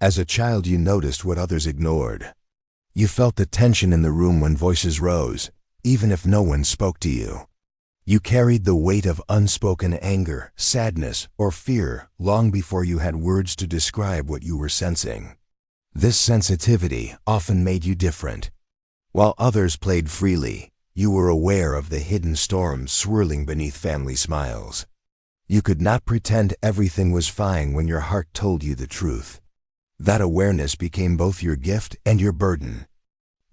As a child, you noticed what others ignored. You felt the tension in the room when voices rose, even if no one spoke to you. You carried the weight of unspoken anger, sadness, or fear long before you had words to describe what you were sensing. This sensitivity often made you different. While others played freely, you were aware of the hidden storms swirling beneath family smiles. You could not pretend everything was fine when your heart told you the truth. That awareness became both your gift and your burden.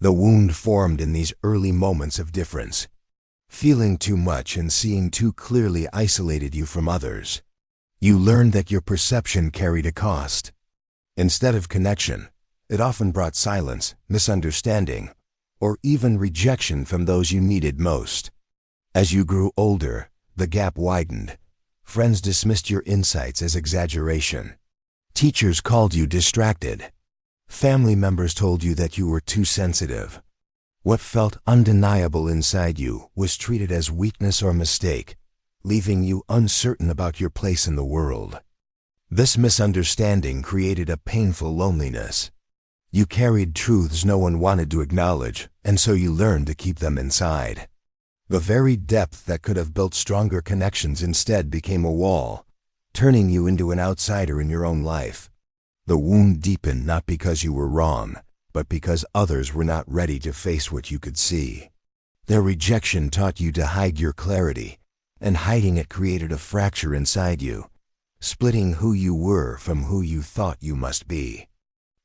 The wound formed in these early moments of difference. Feeling too much and seeing too clearly isolated you from others. You learned that your perception carried a cost. Instead of connection, it often brought silence, misunderstanding, or even rejection from those you needed most. As you grew older, the gap widened. Friends dismissed your insights as exaggeration. Teachers called you distracted. Family members told you that you were too sensitive. What felt undeniable inside you was treated as weakness or mistake, leaving you uncertain about your place in the world. This misunderstanding created a painful loneliness. You carried truths no one wanted to acknowledge, and so you learned to keep them inside. The very depth that could have built stronger connections instead became a wall, turning you into an outsider in your own life. The wound deepened not because you were wrong, but because others were not ready to face what you could see. Their rejection taught you to hide your clarity, and hiding it created a fracture inside you, splitting who you were from who you thought you must be.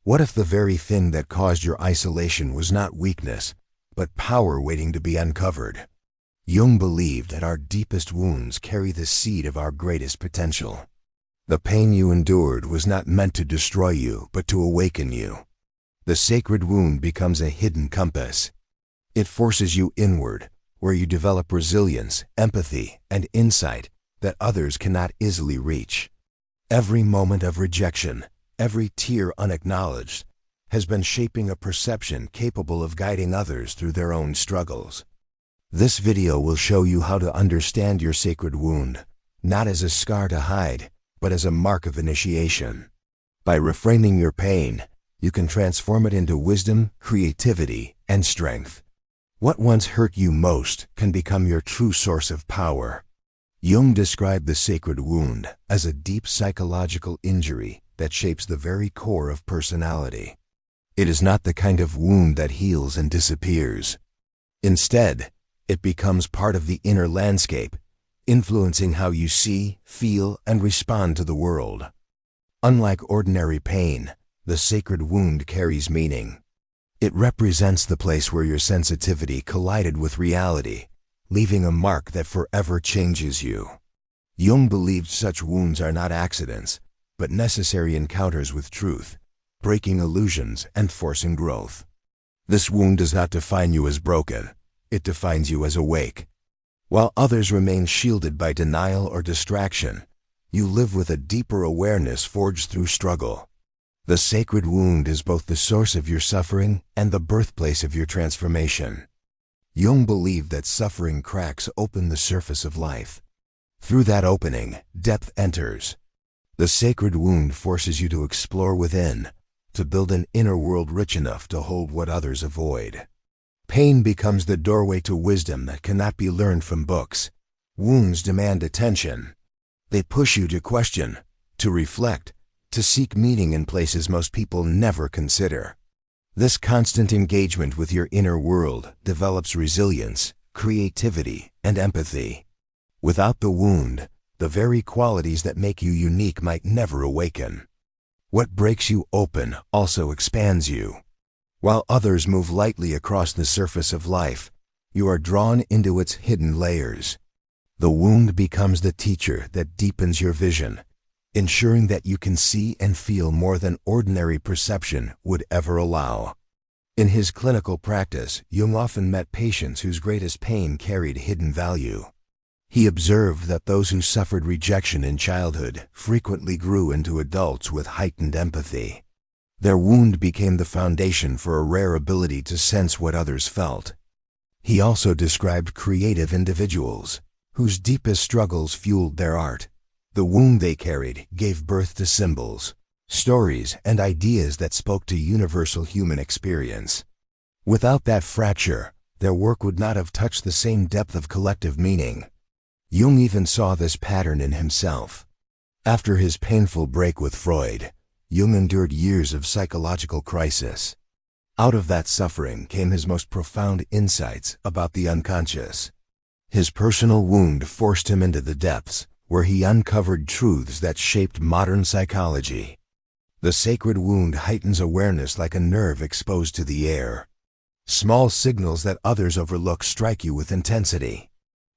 What if the very thing that caused your isolation was not weakness, but power waiting to be uncovered? Jung believed that our deepest wounds carry the seed of our greatest potential. The pain you endured was not meant to destroy you, but to awaken you. The sacred wound becomes a hidden compass. It forces you inward, where you develop resilience, empathy, and insight that others cannot easily reach. Every moment of rejection, every tear unacknowledged, has been shaping a perception capable of guiding others through their own struggles. This video will show you how to understand your sacred wound, not as a scar to hide, but as a mark of initiation. By reframing your pain, you can transform it into wisdom, creativity, and strength. What once hurt you most can become your true source of power. Jung described the sacred wound as a deep psychological injury that shapes the very core of personality. It is not the kind of wound that heals and disappears. Instead, it becomes part of the inner landscape, influencing how you see, feel, and respond to the world. Unlike ordinary pain, the sacred wound carries meaning. It represents the place where your sensitivity collided with reality, leaving a mark that forever changes you. Jung believed such wounds are not accidents, but necessary encounters with truth, breaking illusions and forcing growth. This wound does not define you as broken, it defines you as awake. While others remain shielded by denial or distraction, you live with a deeper awareness forged through struggle. The sacred wound is both the source of your suffering and the birthplace of your transformation. Jung believed that suffering cracks open the surface of life. Through that opening, depth enters. The sacred wound forces you to explore within, to build an inner world rich enough to hold what others avoid. Pain becomes the doorway to wisdom that cannot be learned from books. Wounds demand attention. They push you to question, to reflect, to seek meaning in places most people never consider. This constant engagement with your inner world develops resilience, creativity, and empathy. Without the wound, the very qualities that make you unique might never awaken. What breaks you open also expands you. While others move lightly across the surface of life, you are drawn into its hidden layers. The wound becomes the teacher that deepens your vision, ensuring that you can see and feel more than ordinary perception would ever allow. In his clinical practice, Jung often met patients whose greatest pain carried hidden value. He observed that those who suffered rejection in childhood frequently grew into adults with heightened empathy. Their wound became the foundation for a rare ability to sense what others felt. He also described creative individuals, whose deepest struggles fueled their art. The wound they carried gave birth to symbols, stories and ideas that spoke to universal human experience. Without that fracture, their work would not have touched the same depth of collective meaning. Jung even saw this pattern in himself. After his painful break with Freud, Jung endured years of psychological crisis. Out of that suffering came his most profound insights about the unconscious. His personal wound forced him into the depths, where he uncovered truths that shaped modern psychology. The sacred wound heightens awareness like a nerve exposed to the air. Small signals that others overlook strike you with intensity.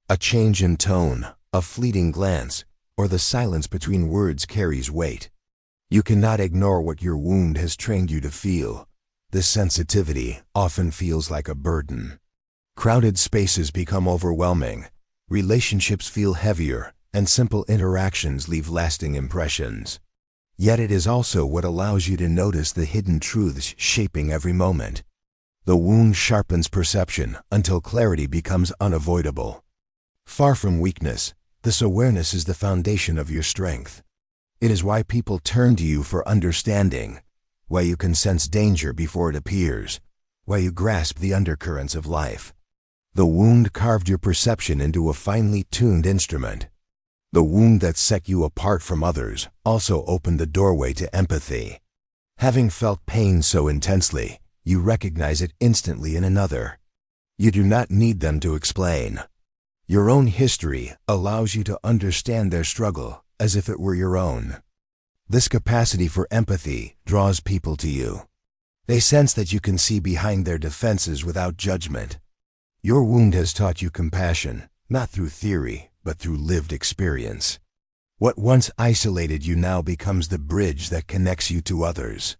A change in tone, a fleeting glance, or the silence between words carries weight. You cannot ignore what your wound has trained you to feel. This sensitivity often feels like a burden. Crowded spaces become overwhelming, relationships feel heavier, and simple interactions leave lasting impressions. Yet it is also what allows you to notice the hidden truths shaping every moment. The wound sharpens perception until clarity becomes unavoidable. Far from weakness, this awareness is the foundation of your strength. It is why people turn to you for understanding, why you can sense danger before it appears, why you grasp the undercurrents of life. The wound carved your perception into a finely tuned instrument. The wound that set you apart from others also opened the doorway to empathy. Having felt pain so intensely, you recognize it instantly in another. You do not need them to explain. Your own history allows you to understand their struggle as if it were your own. This capacity for empathy draws people to you. They sense that you can see behind their defenses without judgment. Your wound has taught you compassion, not through theory, but through lived experience. What once isolated you now becomes the bridge that connects you to others.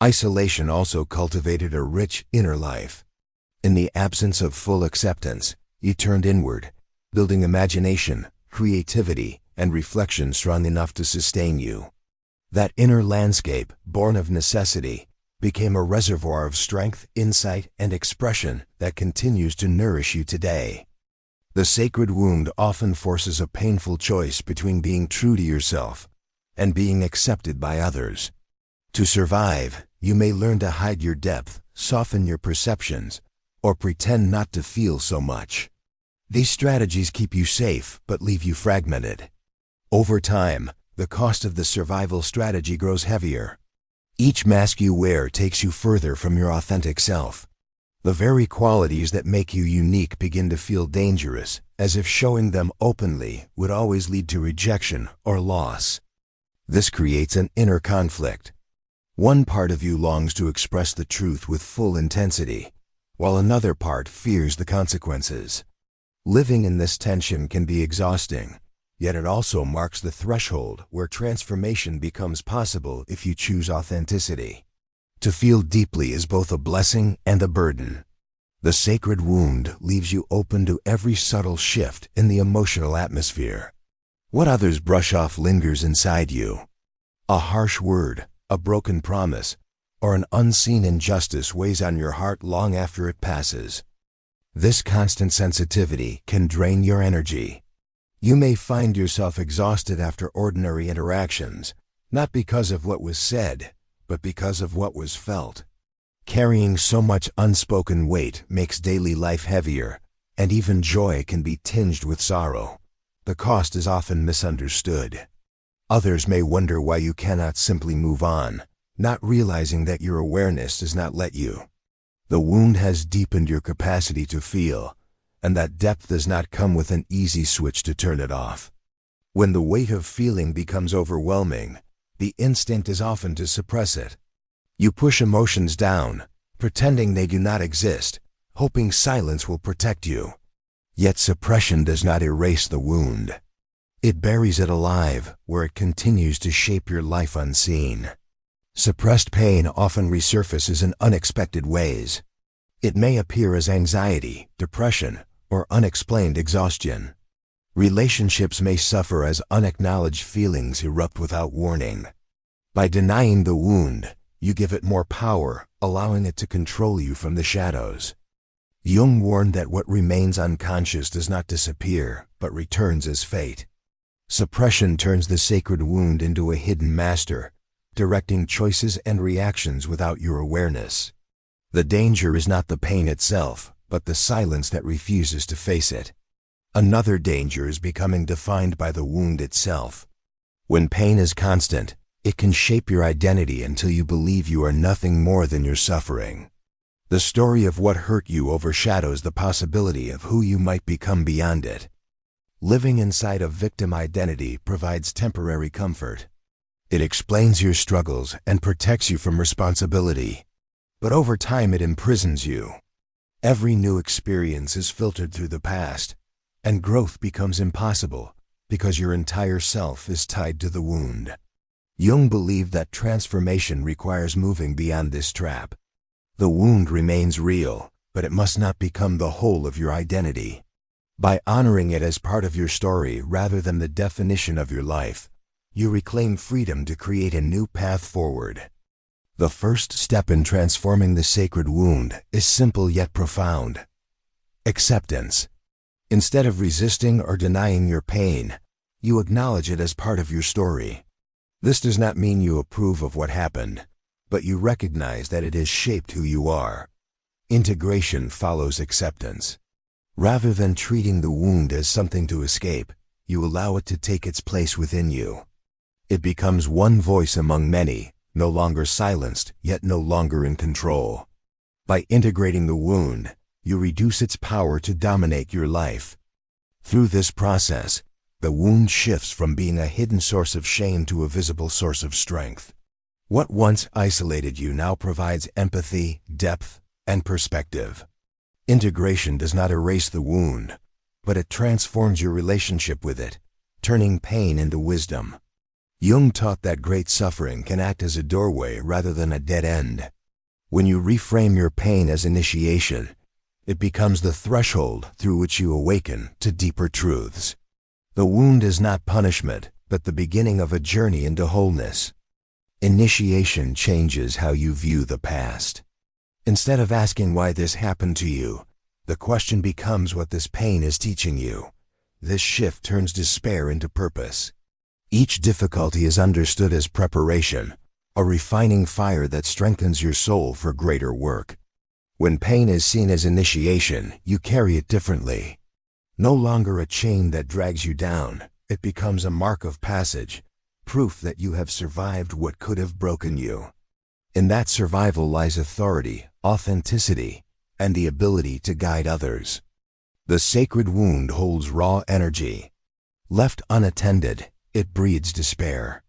Isolation also cultivated a rich inner life. In the absence of full acceptance, you turned inward, building imagination, creativity, and reflection strong enough to sustain you. That inner landscape, born of necessity, became a reservoir of strength, insight, and expression that continues to nourish you today. The sacred wound often forces a painful choice between being true to yourself and being accepted by others. To survive, you may learn to hide your depth, soften your perceptions, or pretend not to feel so much. These strategies keep you safe but leave you fragmented. Over time, the cost of the survival strategy grows heavier. Each mask you wear takes you further from your authentic self. The very qualities that make you unique begin to feel dangerous, as if showing them openly would always lead to rejection or loss. This creates an inner conflict. One part of you longs to express the truth with full intensity, while another part fears the consequences. Living in this tension can be exhausting, yet it also marks the threshold where transformation becomes possible if you choose authenticity. To feel deeply is both a blessing and a burden. The sacred wound leaves you open to every subtle shift in the emotional atmosphere. What others brush off lingers inside you. A harsh word, a broken promise, or an unseen injustice weighs on your heart long after it passes. This constant sensitivity can drain your energy. You may find yourself exhausted after ordinary interactions, not because of what was said, but because of what was felt. Carrying so much unspoken weight makes daily life heavier, and even joy can be tinged with sorrow. The cost is often misunderstood. Others may wonder why you cannot simply move on, not realizing that your awareness does not let you. The wound has deepened your capacity to feel, and that depth does not come with an easy switch to turn it off. When the weight of feeling becomes overwhelming, the instinct is often to suppress it. You push emotions down, pretending they do not exist, hoping silence will protect you. Yet suppression does not erase the wound. It buries it alive, where it continues to shape your life unseen. Suppressed pain often resurfaces in unexpected ways. It may appear as anxiety, depression, or unexplained exhaustion. Relationships may suffer as unacknowledged feelings erupt without warning. By denying the wound, you give it more power, allowing it to control you from the shadows. Jung warned that what remains unconscious does not disappear, but returns as fate. Suppression turns the sacred wound into a hidden master, directing choices and reactions without your awareness. The danger is not the pain itself, but the silence that refuses to face it. Another danger is becoming defined by the wound itself. When pain is constant, it can shape your identity until you believe you are nothing more than your suffering. The story of what hurt you overshadows the possibility of who you might become beyond it. Living inside a victim identity provides temporary comfort. It explains your struggles and protects you from responsibility. But over time it imprisons you. Every new experience is filtered through the past, and growth becomes impossible because your entire self is tied to the wound. Jung believed that transformation requires moving beyond this trap. The wound remains real, but it must not become the whole of your identity. By honoring it as part of your story rather than the definition of your life, you reclaim freedom to create a new path forward. The first step in transforming the sacred wound is simple yet profound. Acceptance. Instead of resisting or denying your pain, you acknowledge it as part of your story. This does not mean you approve of what happened, but you recognize that it has shaped who you are. Integration follows acceptance. Rather than treating the wound as something to escape, you allow it to take its place within you. It becomes one voice among many, no longer silenced, yet no longer in control. By integrating the wound, you reduce its power to dominate your life. Through this process, the wound shifts from being a hidden source of shame to a visible source of strength. What once isolated you now provides empathy, depth, and perspective. Integration does not erase the wound, but it transforms your relationship with it, turning pain into wisdom. Jung taught that great suffering can act as a doorway rather than a dead end. When you reframe your pain as initiation, it becomes the threshold through which you awaken to deeper truths. The wound is not punishment, but the beginning of a journey into wholeness. Initiation changes how you view the past. Instead of asking why this happened to you, the question becomes what this pain is teaching you. This shift turns despair into purpose. Each difficulty is understood as preparation, a refining fire that strengthens your soul for greater work. When pain is seen as initiation, you carry it differently. No longer a chain that drags you down, it becomes a mark of passage, proof that you have survived what could have broken you. In that survival lies authority, authenticity, and the ability to guide others. The sacred wound holds raw energy. Left unattended, it breeds despair.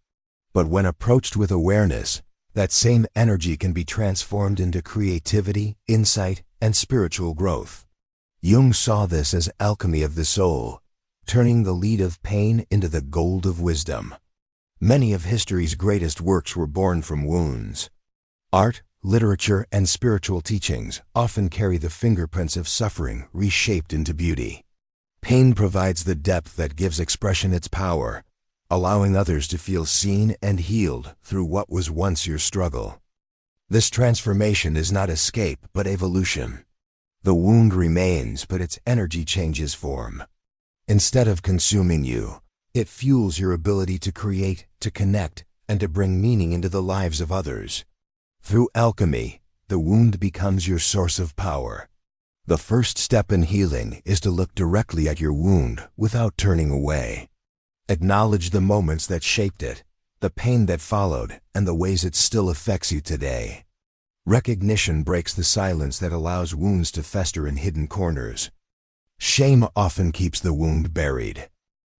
But when approached with awareness, that same energy can be transformed into creativity, insight, and spiritual growth. Jung saw this as alchemy of the soul, turning the lead of pain into the gold of wisdom. Many of history's greatest works were born from wounds. Art, literature, and spiritual teachings often carry the fingerprints of suffering reshaped into beauty. Pain provides the depth that gives expression its power, allowing others to feel seen and healed through what was once your struggle. This transformation is not escape, but evolution. The wound remains, but its energy changes form. Instead of consuming you, it fuels your ability to create, to connect, and to bring meaning into the lives of others. Through alchemy, the wound becomes your source of power. The first step in healing is to look directly at your wound without turning away. Acknowledge the moments that shaped it, the pain that followed, and the ways it still affects you today. Recognition breaks the silence that allows wounds to fester in hidden corners. Shame often keeps the wound buried.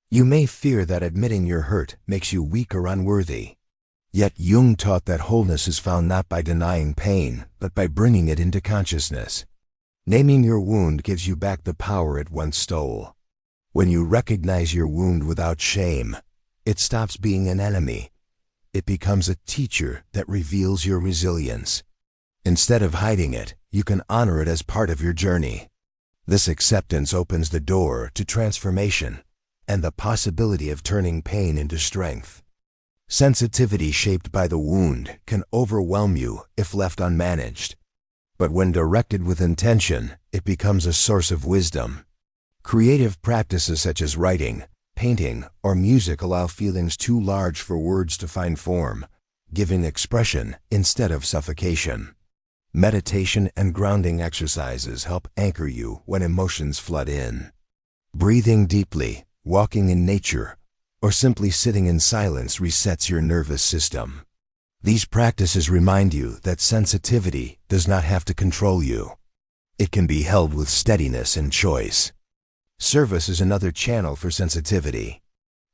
You may fear that admitting you're hurt makes you weak or unworthy. Yet Jung taught that wholeness is found not by denying pain, but by bringing it into consciousness. Naming your wound gives you back the power it once stole. When you recognize your wound without shame, it stops being an enemy. It becomes a teacher that reveals your resilience. Instead of hiding it, you can honor it as part of your journey. This acceptance opens the door to transformation and the possibility of turning pain into strength. Sensitivity shaped by the wound can overwhelm you if left unmanaged. But when directed with intention, it becomes a source of wisdom. Creative practices such as writing, painting, or music allow feelings too large for words to find form, giving expression instead of suffocation. Meditation and grounding exercises help anchor you when emotions flood in. Breathing deeply, walking in nature, or simply sitting in silence resets your nervous system. These practices remind you that sensitivity does not have to control you. It can be held with steadiness and choice. Service is another channel for sensitivity.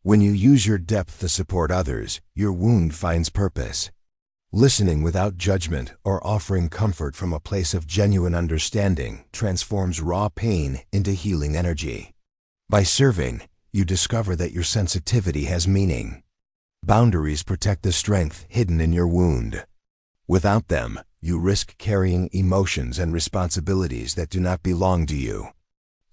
When you use your depth to support others, your wound finds purpose. Listening without judgment or offering comfort from a place of genuine understanding transforms raw pain into healing energy. By serving, you discover that your sensitivity has meaning. Boundaries protect the strength hidden in your wound. Without them, you risk carrying emotions and responsibilities that do not belong to you.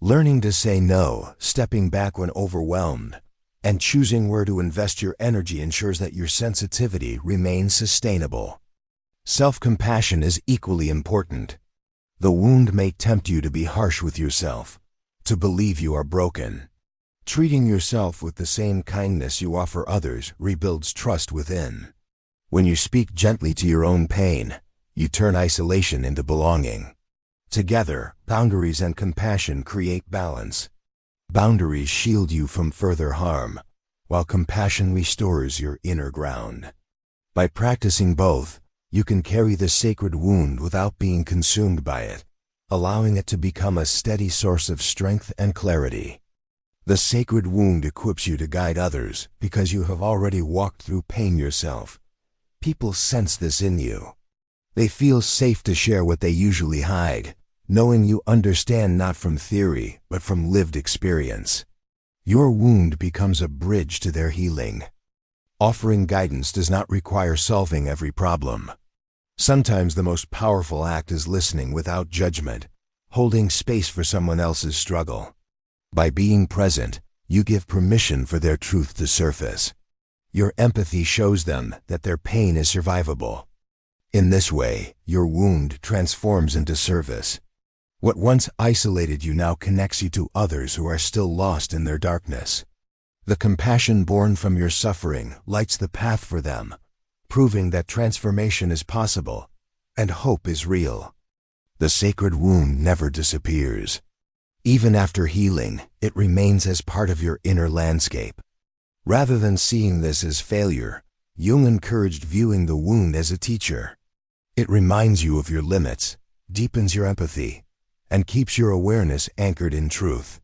Learning to say no, stepping back when overwhelmed, and choosing where to invest your energy ensures that your sensitivity remains sustainable. Self-compassion is equally important. The wound may tempt you to be harsh with yourself, to believe you are broken. Treating yourself with the same kindness you offer others rebuilds trust within. When you speak gently to your own pain, you turn isolation into belonging. Together, boundaries and compassion create balance. Boundaries shield you from further harm, while compassion restores your inner ground. By practicing both, you can carry the sacred wound without being consumed by it, allowing it to become a steady source of strength and clarity. The sacred wound equips you to guide others because you have already walked through pain yourself. People sense this in you. They feel safe to share what they usually hide, knowing you understand not from theory, but from lived experience. Your wound becomes a bridge to their healing. Offering guidance does not require solving every problem. Sometimes the most powerful act is listening without judgment, holding space for someone else's struggle. By being present, you give permission for their truth to surface. Your empathy shows them that their pain is survivable. In this way, your wound transforms into service. What once isolated you now connects you to others who are still lost in their darkness. The compassion born from your suffering lights the path for them, proving that transformation is possible and hope is real. The sacred wound never disappears. Even after healing, it remains as part of your inner landscape. Rather than seeing this as failure, Jung encouraged viewing the wound as a teacher. It reminds you of your limits, deepens your empathy, and keeps your awareness anchored in truth.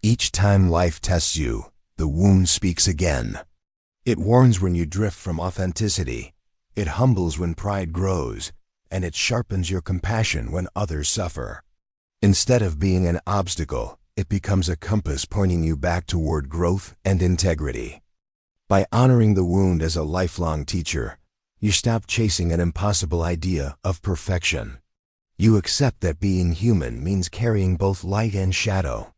Each time life tests you, the wound speaks again. It warns when you drift from authenticity, it humbles when pride grows, and it sharpens your compassion when others suffer. Instead of being an obstacle, it becomes a compass pointing you back toward growth and integrity. By honoring the wound as a lifelong teacher, you stop chasing an impossible idea of perfection. You accept that being human means carrying both light and shadow.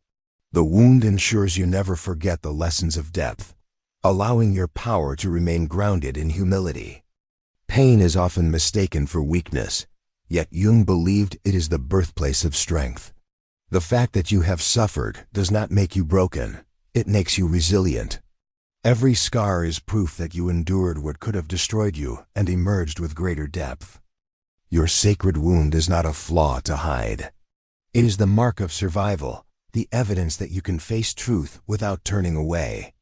The wound ensures you never forget the lessons of depth, allowing your power to remain grounded in humility. Pain is often mistaken for weakness, yet Jung believed it is the birthplace of strength. The fact that you have suffered does not make you broken, it makes you resilient. Every scar is proof that you endured what could have destroyed you and emerged with greater depth. Your sacred wound is not a flaw to hide. It is the mark of survival, the evidence that you can face truth without turning away.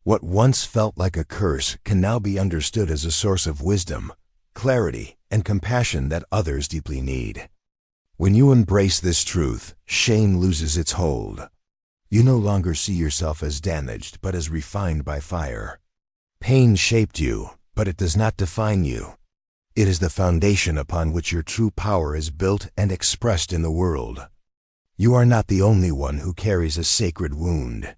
What once felt like a curse can now be understood as a source of wisdom, clarity, and compassion that others deeply need. When you embrace this truth, shame loses its hold. You no longer see yourself as damaged, but as refined by fire. Pain shaped you, but it does not define you. It is the foundation upon which your true power is built and expressed in the world. You are not the only one who carries a sacred wound.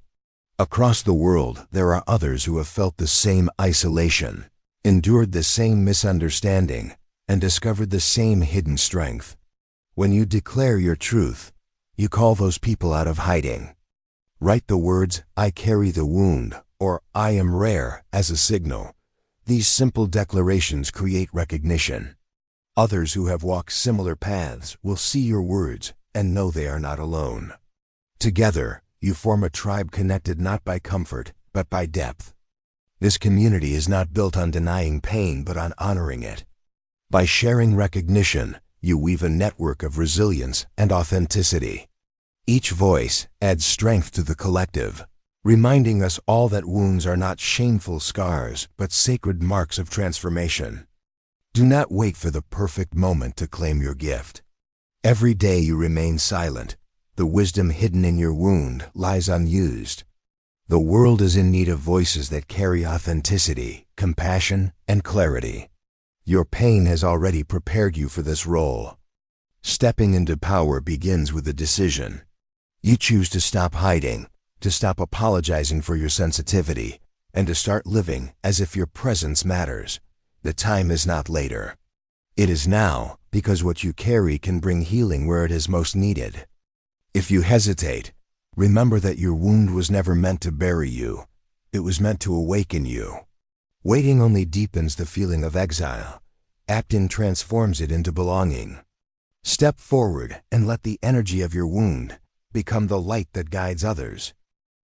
Across the world, there are others who have felt the same isolation, endured the same misunderstanding, and discovered the same hidden strength. When you declare your truth, you call those people out of hiding. Write the words, "I carry the wound," or "I am rare," as a signal. These simple declarations create recognition. Others who have walked similar paths will see your words and know they are not alone. Together, you form a tribe connected not by comfort, but by depth. This community is not built on denying pain but on honoring it. By sharing recognition, you weave a network of resilience and authenticity. Each voice adds strength to the collective, reminding us all that wounds are not shameful scars but sacred marks of transformation. Do not wait for the perfect moment to claim your gift. Every day you remain silent, the wisdom hidden in your wound lies unused. The world is in need of voices that carry authenticity, compassion, and clarity. Your pain has already prepared you for this role. Stepping into power begins with a decision. You choose to stop hiding, to stop apologizing for your sensitivity, and to start living as if your presence matters. The time is not later. It is now, because what you carry can bring healing where it is most needed. If you hesitate, remember that your wound was never meant to bury you. It was meant to awaken you. Waiting only deepens the feeling of exile. Acting transforms it into belonging. Step forward and let the energy of your wound become the light that guides others.